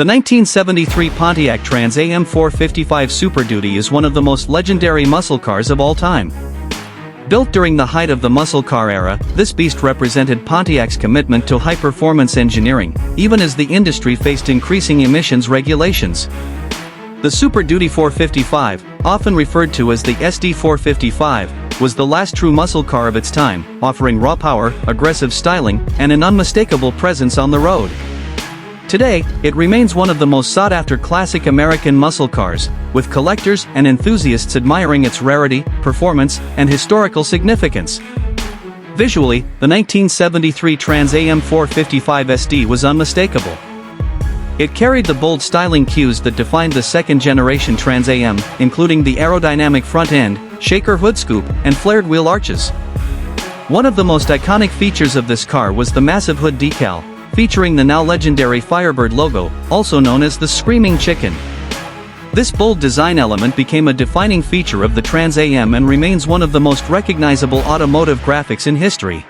The 1973 Pontiac Trans Am 455 Super Duty is one of the most legendary muscle cars of all time. Built during the height of the muscle car era, this beast represented Pontiac's commitment to high-performance engineering, even as the industry faced increasing emissions regulations. The Super Duty 455, often referred to as the SD 455, was the last true muscle car of its time, offering raw power, aggressive styling, and an unmistakable presence on the road. Today, it remains one of the most sought-after classic American muscle cars, with collectors and enthusiasts admiring its rarity, performance, and historical significance. Visually, the 1973 Trans Am 455 SD was unmistakable. It carried the bold styling cues that defined the second-generation Trans Am, including the aerodynamic front end, shaker hood scoop, and flared wheel arches. One of the most iconic features of this car was the massive hood decal, featuring the now legendary Firebird logo, also known as the Screaming Chicken. This bold design element became a defining feature of the Trans Am and remains one of the most recognizable automotive graphics in history.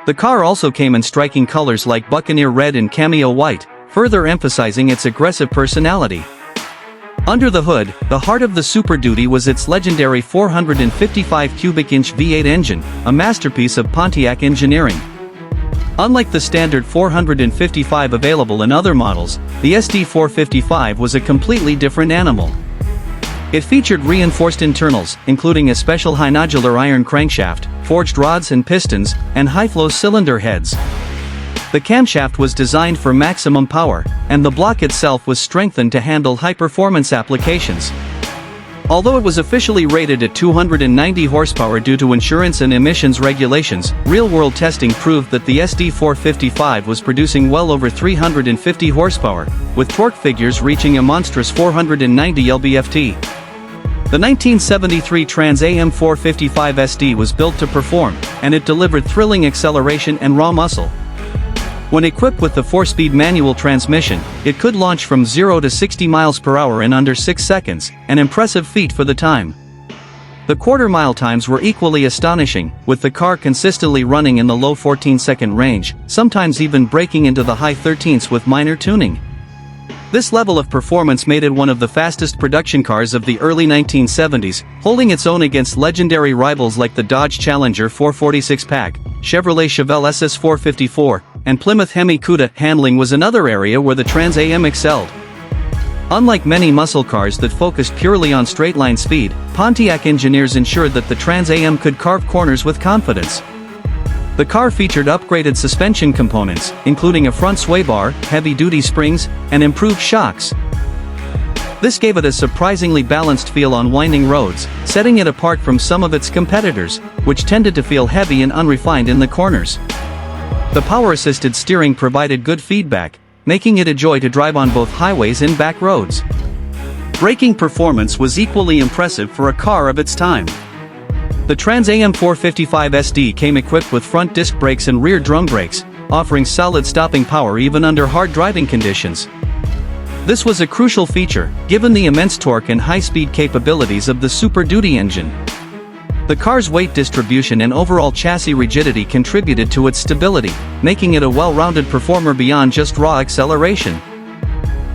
The car also came in striking colors like Buccaneer Red and Cameo White, further emphasizing its aggressive personality. Under the hood, the heart of the Super Duty was its legendary 455 cubic inch V8 engine, a masterpiece of Pontiac engineering. Unlike the standard 455 available in other models, the SD 455 was a completely different animal. It featured reinforced internals, including a special high-nodular iron crankshaft, forged rods and pistons, and high-flow cylinder heads. The camshaft was designed for maximum power, and the block itself was strengthened to handle high-performance applications. Although it was officially rated at 290 horsepower due to insurance and emissions regulations, real-world testing proved that the SD 455 was producing well over 350 horsepower, with torque figures reaching a monstrous 490 lb-ft. The 1973 Trans Am 455 SD was built to perform, and it delivered thrilling acceleration and raw muscle. When equipped with the 4-speed manual transmission, it could launch from 0 to 60 miles per hour in under 6 seconds, an impressive feat for the time. The quarter-mile times were equally astonishing, with the car consistently running in the low 14-second range, sometimes even breaking into the high 13s with minor tuning. This level of performance made it one of the fastest production cars of the early 1970s, holding its own against legendary rivals like the Dodge Challenger 446 Pack, Chevrolet Chevelle SS 454, and Plymouth Hemi Cuda. Handling was another area where the Trans Am excelled. Unlike many muscle cars that focused purely on straight-line speed, Pontiac engineers ensured that the Trans Am could carve corners with confidence. The car featured upgraded suspension components, including a front sway bar, heavy-duty springs, and improved shocks. This gave it a surprisingly balanced feel on winding roads, setting it apart from some of its competitors, which tended to feel heavy and unrefined in the corners. The power-assisted steering provided good feedback, making it a joy to drive on both highways and back roads. Braking performance was equally impressive for a car of its time. The Trans Am 455 SD came equipped with front disc brakes and rear drum brakes, offering solid stopping power even under hard driving conditions. This was a crucial feature, given the immense torque and high-speed capabilities of the Super Duty engine. The car's weight distribution and overall chassis rigidity contributed to its stability, making it a well-rounded performer beyond just raw acceleration.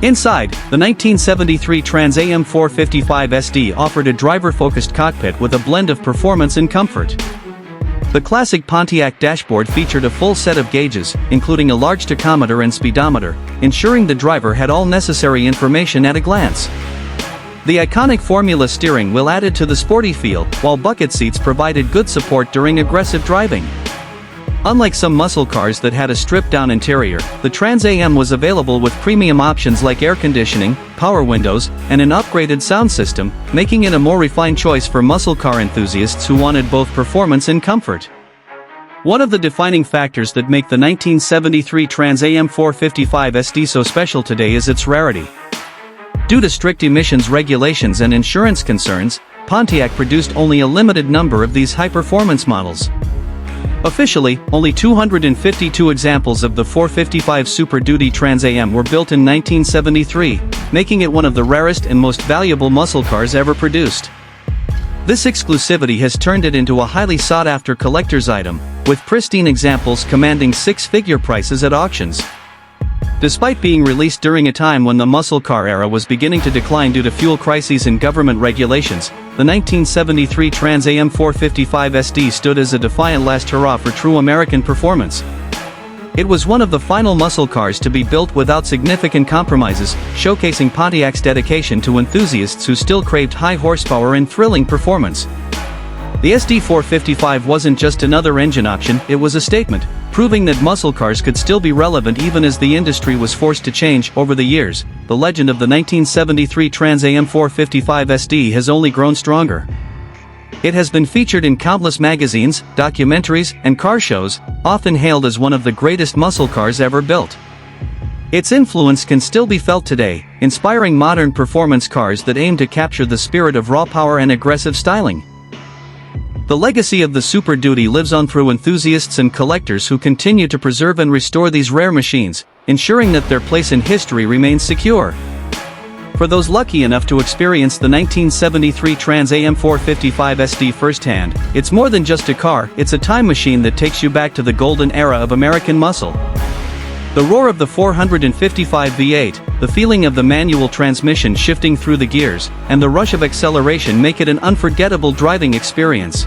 Inside, the 1973 Trans Am 455 SD offered a driver-focused cockpit with a blend of performance and comfort. The classic Pontiac dashboard featured a full set of gauges, including a large tachometer and speedometer, ensuring the driver had all necessary information at a glance. The iconic Formula steering wheel added to the sporty feel, while bucket seats provided good support during aggressive driving. Unlike some muscle cars that had a stripped-down interior, the Trans Am was available with premium options like air conditioning, power windows, and an upgraded sound system, making it a more refined choice for muscle car enthusiasts who wanted both performance and comfort. One of the defining factors that make the 1973 Trans Am 455 SD so special today is its rarity. Due to strict emissions regulations and insurance concerns, Pontiac produced only a limited number of these high-performance models. Officially, only 252 examples of the 455 Super Duty Trans Am were built in 1973, making it one of the rarest and most valuable muscle cars ever produced. This exclusivity has turned it into a highly sought-after collector's item, with pristine examples commanding six-figure prices at auctions. Despite being released during a time when the muscle car era was beginning to decline due to fuel crises and government regulations, the 1973 Trans Am 455 SD stood as a defiant last hurrah for true American performance. It was one of the final muscle cars to be built without significant compromises, showcasing Pontiac's dedication to enthusiasts who still craved high horsepower and thrilling performance. The SD 455 wasn't just another engine option, it was a statement, proving that muscle cars could still be relevant even as the industry was forced to change. Over the years, the legend of the 1973 Trans Am 455 SD has only grown stronger. It has been featured in countless magazines, documentaries, and car shows, often hailed as one of the greatest muscle cars ever built. Its influence can still be felt today, inspiring modern performance cars that aim to capture the spirit of raw power and aggressive styling. The legacy of the Super Duty lives on through enthusiasts and collectors who continue to preserve and restore these rare machines, ensuring that their place in history remains secure. For those lucky enough to experience the 1973 Trans Am 455 SD firsthand, it's more than just a car, it's a time machine that takes you back to the golden era of American muscle. The roar of the 455 V8, the feeling of the manual transmission shifting through the gears, and the rush of acceleration make it an unforgettable driving experience.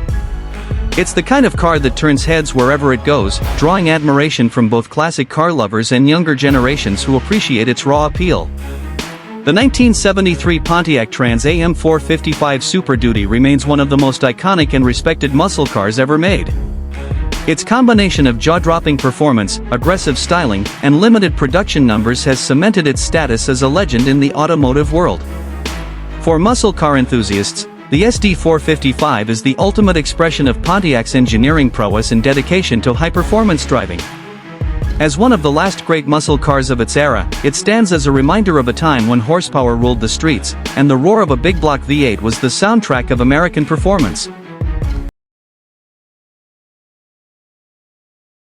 It's the kind of car that turns heads wherever it goes, drawing admiration from both classic car lovers and younger generations who appreciate its raw appeal. The 1973 Pontiac Trans Am 455 Super Duty remains one of the most iconic and respected muscle cars ever made. Its combination of jaw-dropping performance, aggressive styling, and limited production numbers has cemented its status as a legend in the automotive world. For muscle car enthusiasts, the SD 455 is the ultimate expression of Pontiac's engineering prowess and dedication to high-performance driving. As one of the last great muscle cars of its era, it stands as a reminder of a time when horsepower ruled the streets, and the roar of a big block V8 was the soundtrack of American performance.